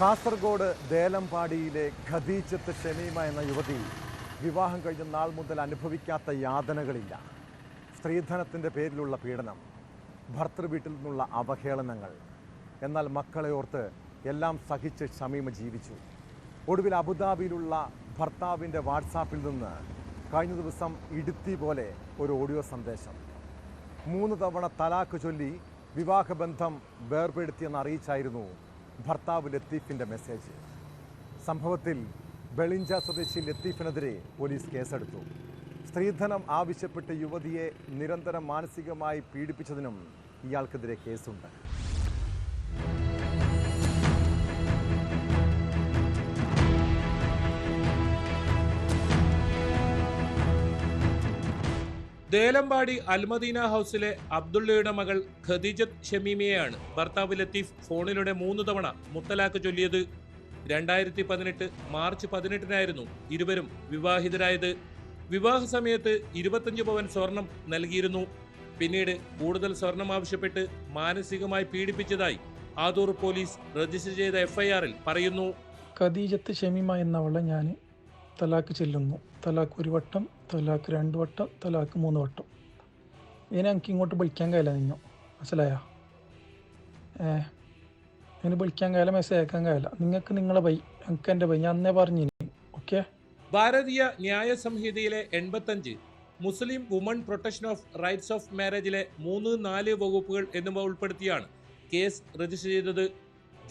കാസർഗോഡ് ദേലമ്പാടിയിലെ ഖദീജത്ത് ഷമീമ എന്ന യുവതി വിവാഹം കഴിഞ്ഞ നാൾ മുതൽ അനുഭവിക്കാത്ത യാതനകളില്ല. സ്ത്രീധനത്തിൻ്റെ പേരിലുള്ള പീഡനം, ഭർത്തൃ വീട്ടിൽ നിന്നുള്ള അവഹേളനങ്ങൾ. എന്നാൽ മക്കളെ ഓർത്ത് എല്ലാം സഹിച്ച് ഷമീമ ജീവിച്ചു. ഒടുവിൽ അബുദാബിയിലുള്ള ഭർത്താവിൻ്റെ വാട്സാപ്പിൽ നിന്ന് കഴിഞ്ഞ ദിവസം ഇടുത്തി പോലെ ഒരു ഓഡിയോ സന്ദേശം. 3 തവണ തലാക്ക് ചൊല്ലി വിവാഹബന്ധം വേർപെടുത്തിയെന്ന് അറിയിച്ചായിരുന്നു ഭർത്താവ് ലത്തീഫിൻ്റെ മെസ്സേജ്. സംഭവത്തിൽ ബെളിഞ്ച സ്വദേശി ലത്തീഫിനെതിരെ പോലീസ് കേസെടുത്തു. സ്ത്രീധനം ആവശ്യപ്പെട്ട് യുവതിയെ നിരന്തരം മാനസികമായി പീഡിപ്പിച്ചതിനും ഇയാൾക്കെതിരെ കേസുണ്ട്. ദേലമ്പാടി അൽമദീന ഹൗസിലെ അബ്ദുള്ളയുടെ മകൾ ഖദീജത്ത് ഷമീമയെയാണ് ഭർത്താവ് ലത്തീഫ് ഫോണിലൂടെ 3 തവണ മുത്തലാഖ് ചൊല്ലിയത്. 2018 മാർച്ച് 18-നായിരുന്നു ഇരുവരും വിവാഹിതരായത്. വിവാഹ സമയത്ത് 25 പവൻ സ്വർണം നൽകിയിരുന്നു. പിന്നീട് കൂടുതൽ സ്വർണം ആവശ്യപ്പെട്ട് മാനസികമായി പീഡിപ്പിച്ചതായി ആദൂർ പോലീസ് രജിസ്റ്റർ ചെയ്ത FIR-ൽ പറയുന്നു. ഖദീജത്ത് ഷമീമ എന്നവളെ ഞാൻ തലാക്ക് ചെല്ലുന്നു. തലാക്ക് 1 വട്ടം, തലാക്ക് 2 വട്ടം, തലാക്ക് 3 വട്ടം. ഇനി എനിക്ക് ഇങ്ങോട്ട് വിളിക്കാൻ കഴിയില്ല. നിങ്ങൾ മനസ്സിലായോ? ഇനി വിളിക്കാൻ കഴിയില്ല, മെസ്സേജ് അയക്കാൻ കഴിയില്ല. നിങ്ങൾക്ക് നിങ്ങളെ ബൈ, എനിക്ക് എൻ്റെ ബൈ. ഞാൻ അന്നേ പറഞ്ഞു. ഓക്കെ. ഭാരതീയ ന്യായ സംഹിതയിലെ 85 Muslim woman protection of rights of മാരേജിലെ 3, 4 വകുപ്പുകൾ എന്നിവ ഉൾപ്പെടുത്തിയാണ് കേസ് രജിസ്റ്റർ ചെയ്തത്.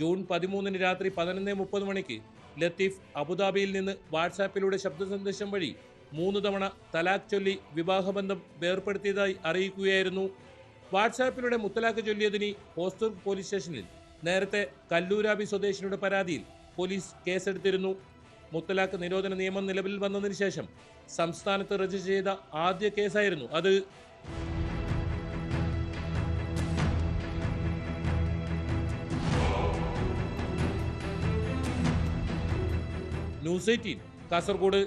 ജൂൺ 13 രാത്രി 11:30 മണിക്ക് ലത്തീഫ് അബുദാബിയിൽ നിന്ന് വാട്സാപ്പിലൂടെ ശബ്ദ സന്ദേശം വഴി 3 തവണ തലാഖ് ചൊല്ലി വിവാഹബന്ധം വേർപ്പെടുത്തിയതായി അറിയിക്കുകയായിരുന്നു. വാട്സാപ്പിലൂടെ മുത്തലാഖ് ചൊല്ലിയതിന് ഹോസ്ദുർഗ് പോലീസ് സ്റ്റേഷനിൽ നേരത്തെ കല്ലൂരാബി സ്വദേശിനിയുടെ പരാതിയിൽ പോലീസ് കേസെടുത്തിരുന്നു. മുത്തലാഖ് നിരോധന നിയമം നിലവിൽ വന്നതിന് ശേഷം സംസ്ഥാനത്ത് രജിസ്റ്റർ ചെയ്ത ആദ്യ കേസായിരുന്നു അത്. ന്യൂസ് 18 കാസർഗോഡ്.